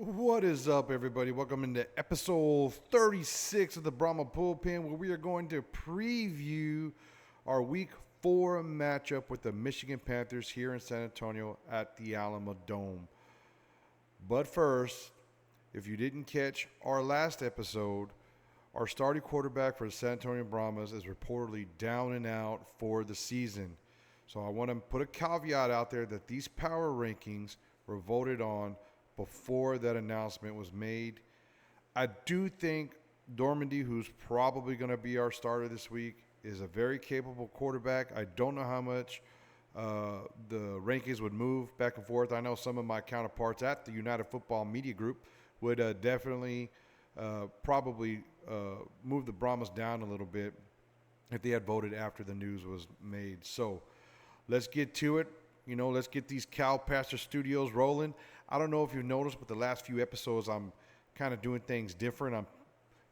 What is up, everybody? Welcome into episode 36 of the Brahma Bullpen, where we are going to preview our Week 4 matchup with the Michigan Panthers here in San Antonio at the Alamo Dome. But first, if you didn't catch our last episode, our starting quarterback for the San Antonio Brahmas is reportedly down and out for the season. So I want to put a caveat out there that these power rankings were voted on before that announcement was made. I do think Dormandy, who's probably going to be our starter this week, is a very capable quarterback. I don't know how much the rankings would move back and forth. I know some of my counterparts at the United Football Media Group would definitely probably move the Brahmas down a little bit if they had voted after the news was made. So let's get to it. Let's get these Cow Pasture Studios rolling. I don't know if you've noticed, but the last few episodes, I'm kind of doing things different. I'm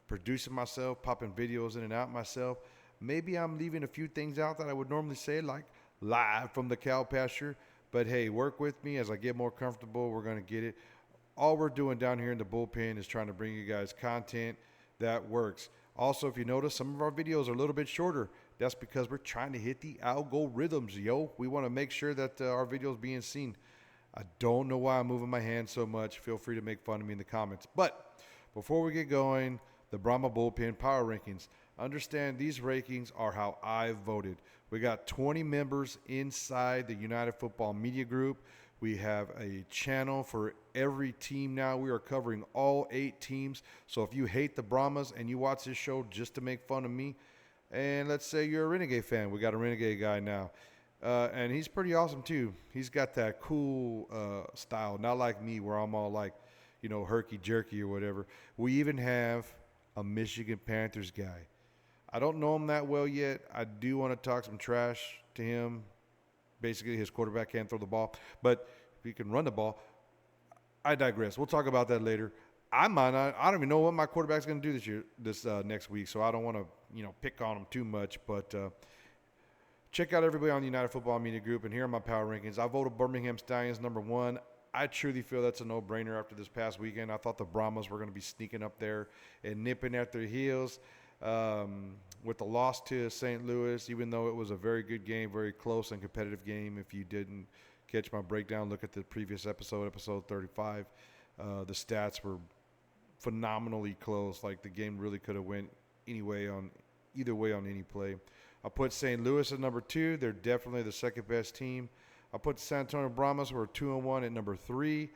producing myself, popping videos in and out myself. Maybe I'm leaving a few things out that I would normally say, like live from the Cow Pasture. But hey, work with me as I get more comfortable. We're going to get it. All we're doing down here in the bullpen is trying to bring you guys content that works. Also, if you notice, some of our videos are a little bit shorter. That's because we're trying to hit the algorithms, yo. We want to make sure that our video is being seen. I don't know why I'm moving my hand so much. Feel free to make fun of me in the comments. But before we get going, the Brahma Bullpen Power Rankings. Understand these rankings are how I voted. We got 20 members inside the United Football Media Group. We have a channel for every team now. We are covering all 8 teams. So if you hate the Brahmas and you watch this show just to make fun of me, and let's say you're a Renegade fan, we got a Renegade guy now. And he's pretty awesome too. He's got that cool style, not like me where I'm all like, herky-jerky or whatever. We even have a Michigan Panthers guy. I don't know him that well yet. I do want to talk some trash to him. Basically, his quarterback can't throw the ball, but if he can run the ball, I digress. We'll talk about that later. I don't even know what my quarterback's going to do this next week, so I don't want to, pick on him too much. But check out everybody on the United Football Media Group, and here are my power rankings. I voted Birmingham Stallions number 1. I truly feel that's a no-brainer after this past weekend. I thought the Brahmas were going to be sneaking up there and nipping at their heels. With the loss to St. Louis, even though it was a very good game, very close and competitive game. If you didn't catch my breakdown, look at the previous episode 35. The stats were phenomenally close. Like, the game really could have went either way on any play. I put St. Louis at number 2. They're definitely the second best team. I put the San Antonio Brahmas, who are 2-1, at number 3.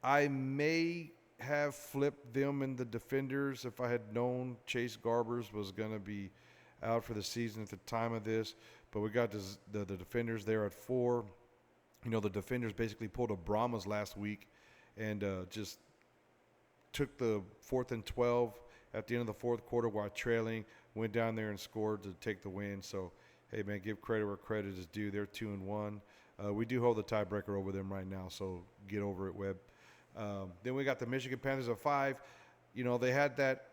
I may have flipped them in the defenders if I had known Chase Garbers was going to be out for the season at the time of this. But we got the defenders there at 4. The defenders basically pulled a Brahmas last week and just took the 4th and 12 at the end of the fourth quarter while trailing, went down there and scored to take the win. So, hey, man, give credit where credit is due. They're 2-1. We do hold the tiebreaker over them right now, so get over it, Webb. Then we got the Michigan Panthers at 5. They had that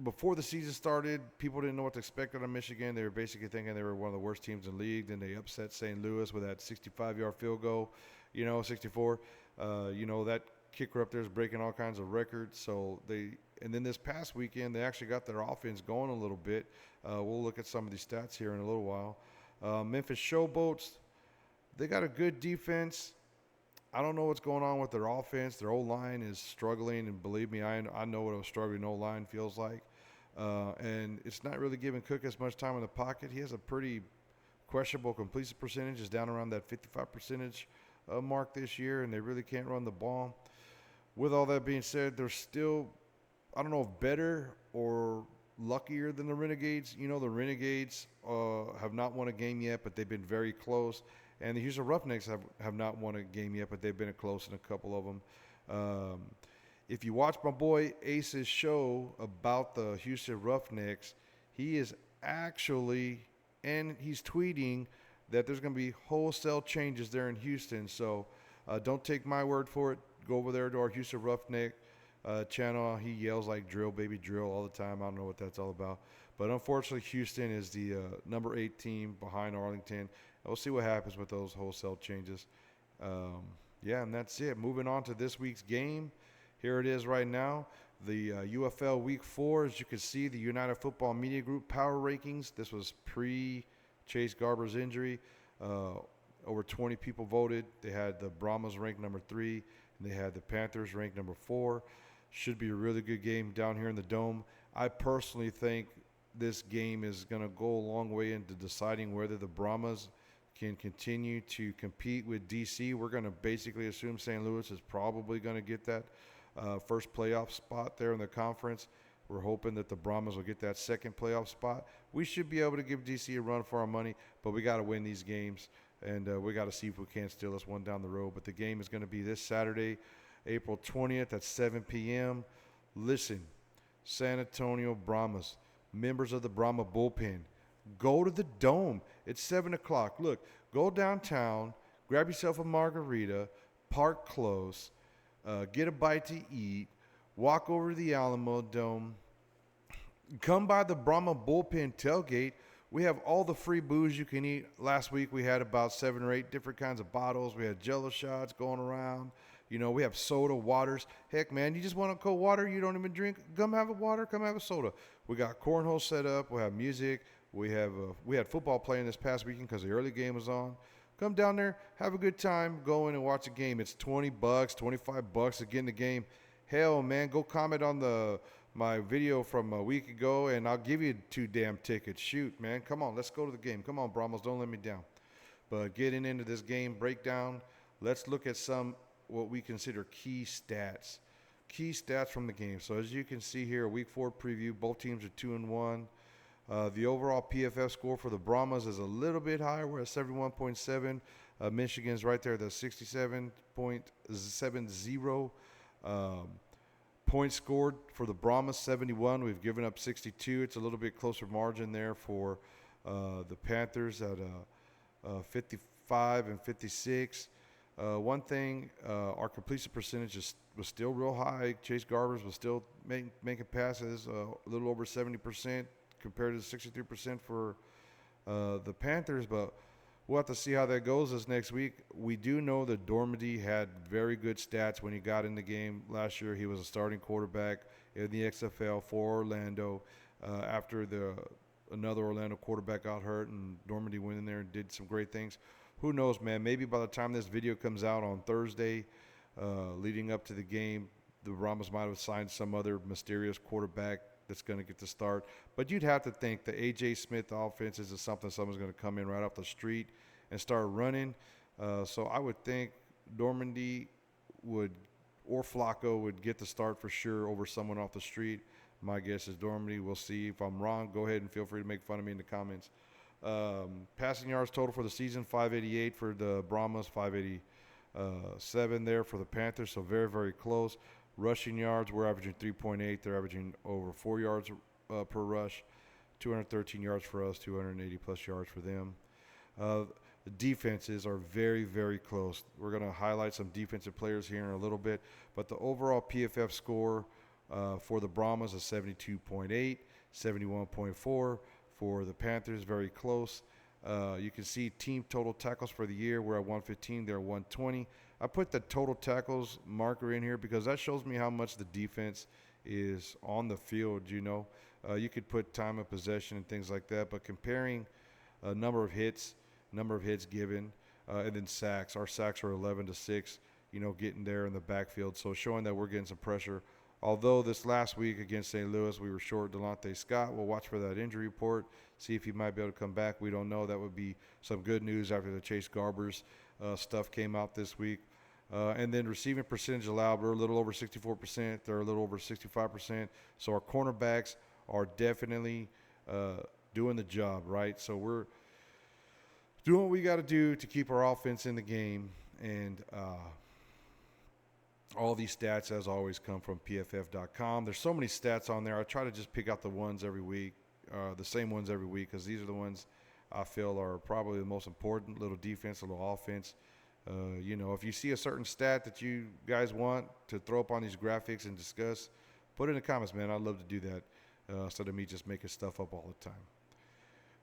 before the season started. People didn't know what to expect out of Michigan. They were basically thinking they were one of the worst teams in the league. Then they upset St. Louis with that 65-yard field goal, 64. That kicker up there is breaking all kinds of records. And then this past weekend, they actually got their offense going a little bit. We'll look at some of these stats here in a little while. Memphis Showboats, they got a good defense. I don't know what's going on with their offense. Their O-line is struggling, and believe me, I know what a struggling O-line feels like. And it's not really giving Cook as much time in the pocket. He has a pretty questionable completion percentage. It's down around that 55% mark this year, and they really can't run the ball. With all that being said, they're still, I don't know if better or luckier than the Renegades. The Renegades have not won a game yet, but they've been very close. And the Houston Roughnecks have not won a game yet, but they've been close in a couple of them. If you watch my boy Ace's show about the Houston Roughnecks, he is actually, and he's tweeting that there's going to be wholesale changes there in Houston. So don't take my word for it. Go over there to our Houston Roughneck channel. He yells like drill, baby, drill all the time. I don't know what that's all about. But unfortunately, Houston is the number 8 team behind Arlington. We'll see what happens with those wholesale changes. And that's it. Moving on to this week's game. Here it is right now. The UFL Week 4, as you can see, the United Football Media Group power rankings. This was pre-Chase Garbers injury. Over 20 people voted. They had the Brahmas ranked number 3, and they had the Panthers ranked number 4. Should be a really good game down here in the Dome. I personally think this game is going to go a long way into deciding whether the Brahmas can continue to compete with DC. We're going to basically assume St. Louis is probably going to get that first playoff spot there in the conference. We're hoping that the Brahmas will get that second playoff spot. We should be able to give DC a run for our money, but we got to win these games, and we got to see if we can't steal us one down the road. But the game is going to be this Saturday, April 20th at 7 p.m. Listen, San Antonio Brahmas, members of the Brahma Bullpen, go to the Dome. It's 7 o'clock. Look, go downtown, grab yourself a margarita, park close, get a bite to eat, walk over to the Alamo Dome, come by the Brahma Bullpen tailgate. We have all the free booze you can eat. Last week we had about 7 or 8 different kinds of bottles. We had Jello shots going around. You know, we have soda, waters. Heck, man, you just want a cold water, you don't even drink, come have a water, come have a soda. We got cornhole set up. We have music. We had football playing this past weekend because the early game was on. Come down there, have a good time, go in and watch a game. It's $20, $25 to get in the game. Hell, man, go comment on my video from a week ago, and I'll give you 2 damn tickets. Shoot, man, come on, let's go to the game. Come on, Brahmas, don't let me down. But getting into this game breakdown, let's look at some what we consider key stats. Key stats from the game. So as you can see here, Week 4 preview, both teams are 2-1. The overall PFF score for the Brahmas is a little bit higher. We're at 71.7. Michigan's right there at the 67.70. Points scored for the Brahmas, 71. We've given up 62. It's a little bit closer margin there for the Panthers at 55 and 56. One thing, our completion percentage was still real high. Chase Garbers was still making passes a little over 70% compared to 63% for the Panthers, but we'll have to see how that goes this next week. We do know that Dormady had very good stats when he got in the game last year. He was a starting quarterback in the XFL for Orlando after another Orlando quarterback got hurt, and Dormady went in there and did some great things. Who knows, man? Maybe by the time this video comes out on Thursday, leading up to the game, the Brahmas might have signed some other mysterious quarterback that's going to get the start. But you'd have to think the A.J. Smith offense is something someone's going to come in right off the street and start running. So I would think Dormady or Flacco would get the start for sure over someone off the street. My guess is Dormady. We'll see. If I'm wrong, go ahead and feel free to make fun of me in the comments. Passing yards total for the season, 588 for the Brahmas, 587 there for the Panthers, so very, very close. Rushing yards, we're averaging 3.8. They're averaging over 4 yards per rush. 213 yards for us, 280-plus yards for them. The defenses are very, very close. We're going to highlight some defensive players here in a little bit, but the overall PFF score for the Brahmas is 72.8, 71.4. For the Panthers, very close. You can see team total tackles for the year. We're at 115. They're 120. I put the total tackles marker in here because that shows me how much the defense is on the field, you know. You could put time of possession and things like that, but comparing number of hits given, and then sacks. Our sacks are 11-6, you know, getting there in the backfield. So showing that we're getting some pressure. Although this last week against St. Louis, we were short Delonte Scott. We'll watch for that injury report, see if he might be able to come back. We don't know. That would be some good news after the Chase Garbers stuff came out this week. And then receiving percentage allowed, we're a little over 64%. They're a little over 65%. So our cornerbacks are definitely doing the job, right? So we're doing what we got to do to keep our offense in the game. And all these stats, as always, come from PFF.com. There's so many stats on there. I try to just pick out the ones every week, the same ones every week, because these are the ones I feel are probably the most important. Little defense, a little offense. You know, if you see a certain stat that you guys want to throw up on these graphics and discuss, put it in the comments, man. I'd love to do that instead of me just making stuff up all the time.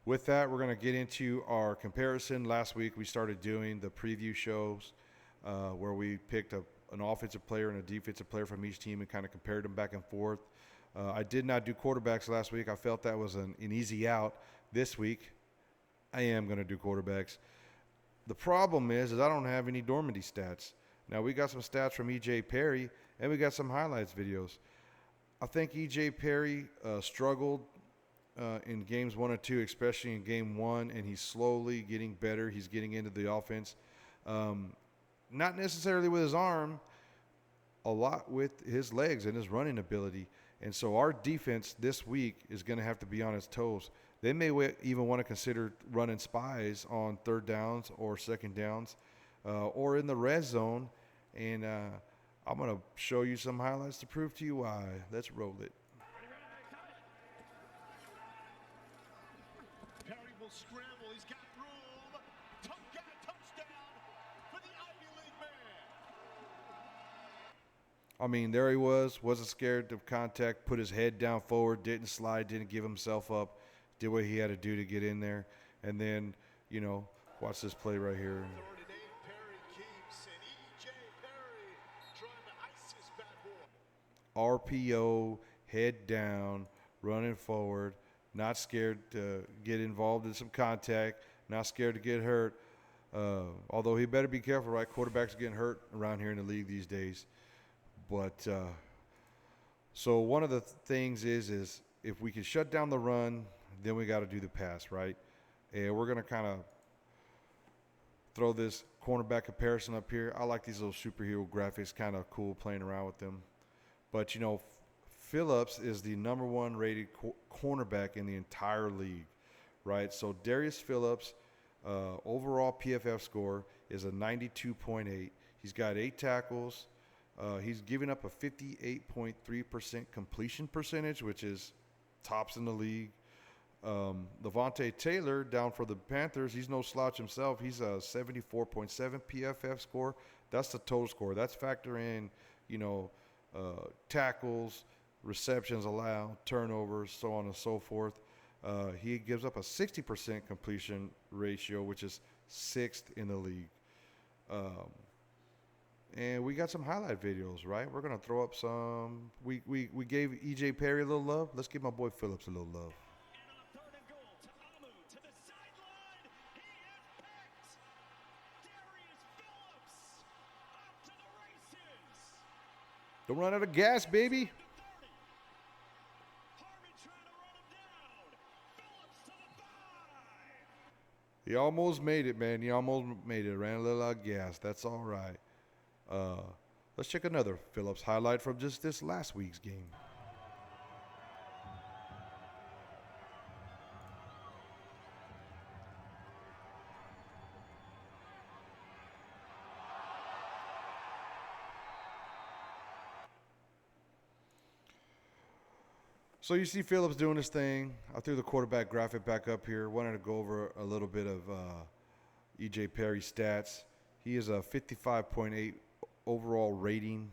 With that, we're going to get into our comparison. Last week, we started doing the preview shows where we picked a an offensive player and a defensive player from each team and kind of compared them back and forth. I did not do quarterbacks last week. I felt that was an easy out. This week, I am going to do quarterbacks. The problem is I don't have any Dormandy stats. Now, we got some stats from E.J. Perry, and we got some highlights videos. I think E.J. Perry struggled in games 1 and 2, especially in game 1, and he's slowly getting better. He's getting into the offense. Not necessarily with his arm, a lot with his legs and his running ability. And so our defense this week is going to have to be on its toes. They may even want to consider running spies on third downs or second downs or in the red zone. And I'm going to show you some highlights to prove to you why. Let's roll it. Perry will scramble. He's got room. Touchdown for the Ivy League man. I mean, there he wasn't scared of contact, put his head down forward, didn't slide, didn't give himself up, did what he had to do to get in there. And then, you know, watch this play right here. Third and 8, Perry keeps, and E.J. Perry trying to ice his bad boy. RPO, head down, running forward, not scared to get involved in some contact, not scared to get hurt. Although he better be careful, right? Quarterbacks are getting hurt around here in the league these days. But so one of the things is if we can shut down the run, then we got to do the pass, right? And we're going to kind of throw this cornerback comparison up here. I like these little superhero graphics, kind of cool playing around with them. But, you know, Phillips is the #1 rated cornerback in the entire league, right? So Darius Phillips, overall PFF score is a 92.8. He's got 8 tackles. He's giving up a 58.3% completion percentage, which is tops in the league. Levante Taylor down for the Panthers. He's no slouch himself. He's a 74.7 PFF score. That's the total score. That's factor in, you know, tackles, receptions allowed, turnovers, so on and so forth. He gives up a 60% completion ratio, which is 6th in the league. And we got some highlight videos, right? We're going to throw up some. We gave E.J. Perry a little love. Let's give my boy Phillips a little love. And on 3rd and goal, Ta'amu to the sideline. He is picked. Darius Phillips off to the races. Don't run out of gas, baby. Harvey trying to run him down. Phillips to the 5. He almost made it, man. He almost made it. Ran a little out of gas. That's all right. Let's check another Phillips highlight from just this last week's game. So you see Phillips doing this thing. I threw the quarterback graphic back up here. Wanted to go over a little bit of E.J. Perry stats. He is a 55.8 overall rating,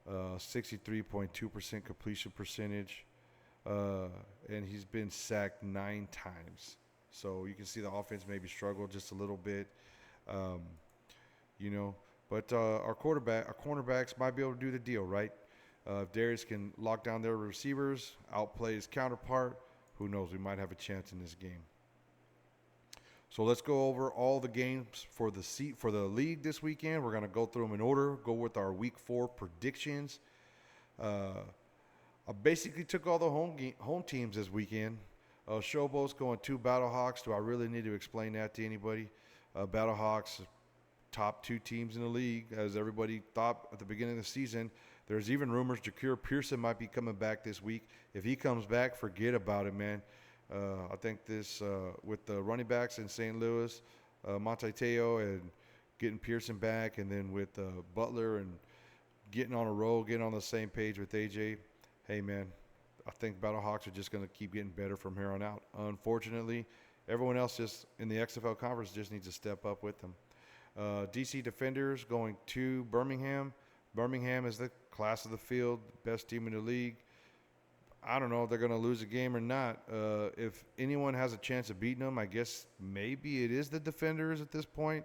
63.2% completion percentage, and he's been sacked 9 times. So you can see the offense maybe struggled just a little bit, you know. But our cornerbacks might be able to do the deal, right? If Darius can lock down their receivers, outplay his counterpart, who knows? We might have a chance in this game. So let's go over all the games for the league this weekend. We're going to go through them in order, go with our week 4 predictions. I basically took all the home teams this weekend. Showboat's going 2 Battlehawks. Do I really need to explain that to anybody? Battlehawks, top 2 teams in the league, as everybody thought at the beginning of the season. There's even rumors Ja'Kyre Pearson might be coming back this week. If he comes back, forget about it, man. I think this, with the running backs in St. Louis, Monte Teo and getting Pearson back, and then with Butler and getting on a roll, getting on the same page with AJ, hey, man, I think Battlehawks are just going to keep getting better from here on out. Unfortunately, everyone else just in the XFL conference just needs to step up with them. DC Defenders going to Birmingham. Birmingham is the class of the field, best team in the league. I don't know if they're going to lose a game or not. If anyone has a chance of beating them, I guess maybe it is the Defenders at this point.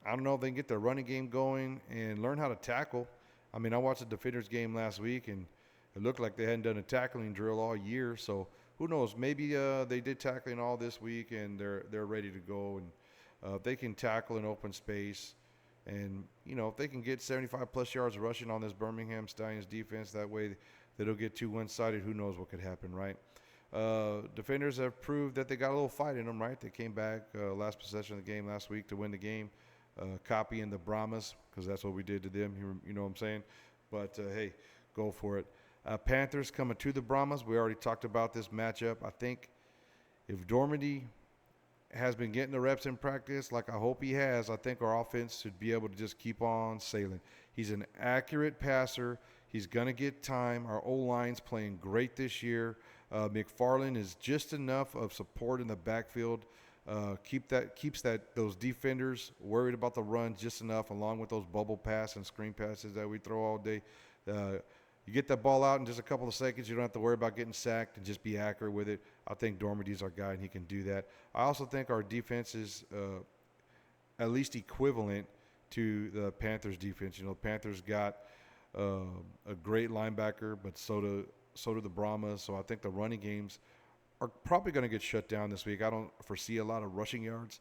I don't know if they can get their running game going and learn how to tackle. I mean, I watched the Defenders game last week, and it looked like they hadn't done a tackling drill all year. So who knows? Maybe they did tackling all this week, and they're ready to go. And if they can tackle in open space, and if they can get 75+ yards rushing on this Birmingham Stallions defense, that way they don't get too one-sided. Who knows what could happen, right? Defenders have proved that they got a little fight in them, right? They came back last possession of the game last week to win the game, copying the Brahmas, because that's what we did to them. You know what I'm saying? But hey, go for it. Panthers coming to the Brahmas. We already talked about this matchup. I think if Dormady has been getting the reps in practice like I hope he has, I think our offense should be able to just keep on sailing. He's an accurate passer. He's going to get time. Our O-line's playing great this year. McFarland is just enough of support in the backfield. Keeps those defenders worried about the run just enough, along with those bubble pass and screen passes that we throw all day. You get that ball out in just a couple of seconds. You don't have to worry about getting sacked and just be accurate with it. I think Dormady's our guy, and he can do that. I also think our defense is at least equivalent to the Panthers' defense. The Panthers got a great linebacker, but so do the Brahmas. So I think the running games are probably going to get shut down this week. I don't foresee a lot of rushing yards,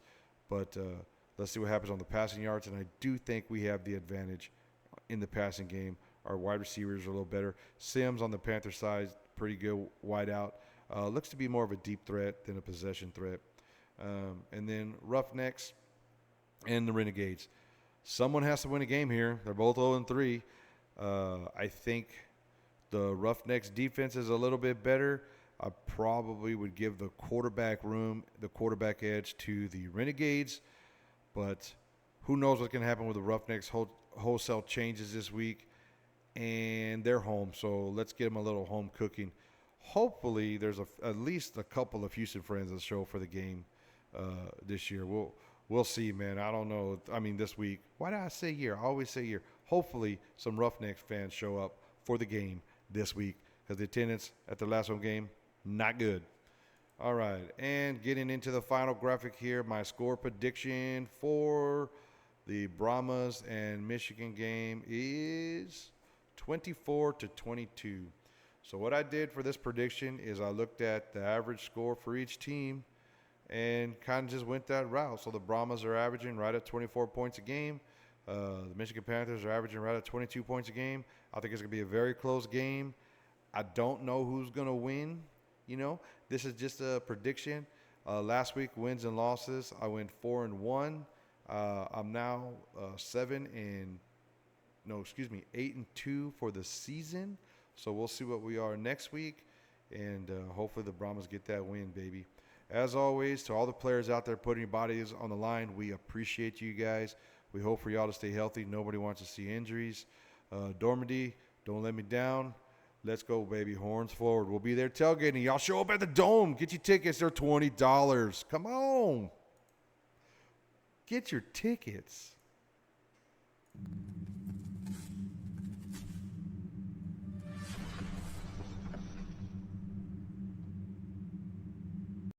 but let's see what happens on the passing yards. And I do think we have the advantage in the passing game. Our wide receivers are a little better. Sims on the Panther side, pretty good wide out. Looks to be more of a deep threat than a possession threat. And then Roughnecks and the Renegades. Someone has to win a game here. They're both 0-3. I think the Roughnecks defense is a little bit better. I probably would give the quarterback edge to the Renegades. But who knows what's going to happen with the Roughnecks. Wholesale changes this week. And they're home, so let's get them a little home cooking. Hopefully, there's at least a couple of Houston friends that show for the game this year. We'll see, man. I don't know. I mean, this week. Why did I say year? I always say year. Hopefully, some Roughnecks fans show up for the game this week, because the attendance at the last home game, not good. All right, and getting into the final graphic here, my score prediction for the Brahmas and Michigan game is 24-22. So what I did for this prediction is I looked at the average score for each team and kind of just went that route. So the Brahmas are averaging right at 24 points a game. The Michigan Panthers are averaging right at 22 points a game. I think it's going to be a very close game. I don't know who's going to win. This is just a prediction. Last week, wins and losses, I went 4-1. I'm now 8-2 for the season. So we'll see what we are next week, and hopefully the Brahmas get that win, baby. As always, to all the players out there putting your bodies on the line, we appreciate you guys. We hope for y'all to stay healthy. Nobody wants to see injuries. Dormady, don't let me down. Let's go, baby. Horns forward. We'll be there tailgating. Y'all show up at the Dome. Get your tickets. They're $20. Come on. Get your tickets.